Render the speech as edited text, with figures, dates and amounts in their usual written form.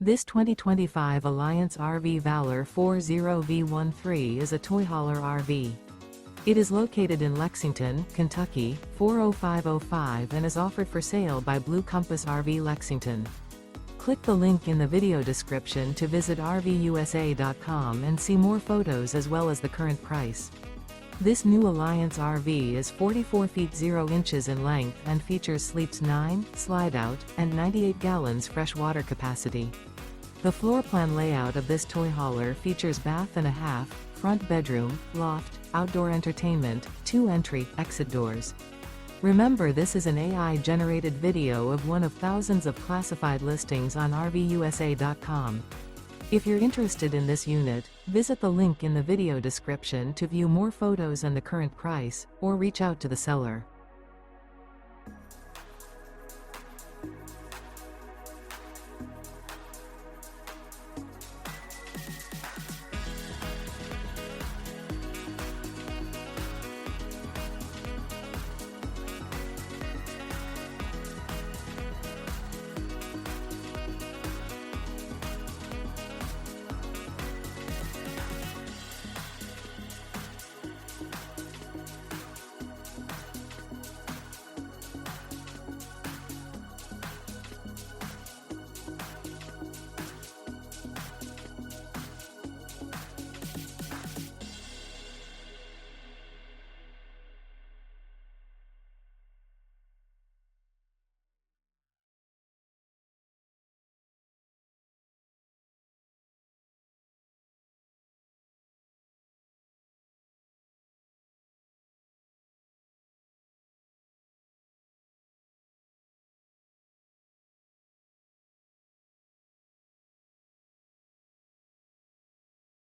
This 2025 Alliance RV Valor 40V13 is a toy hauler RV. It is located in Lexington, Kentucky, 40505 and is offered for sale by Blue Compass RV Lexington. Click the link in the video description to visit RVUSA.com and see more photos as well as the current price. This new Alliance RV is 44 feet 0 inches in length and features sleeps 9, slide-out, and 98 gallons fresh water capacity. The floor plan layout of this toy hauler features bath and a half, front bedroom, loft, outdoor entertainment, 2 entry/exit doors. Remember, this is an AI-generated video of one of thousands of classified listings on RVUSA.com. If you're interested in this unit, visit the link in the video description to view more photos and the current price, or reach out to the seller.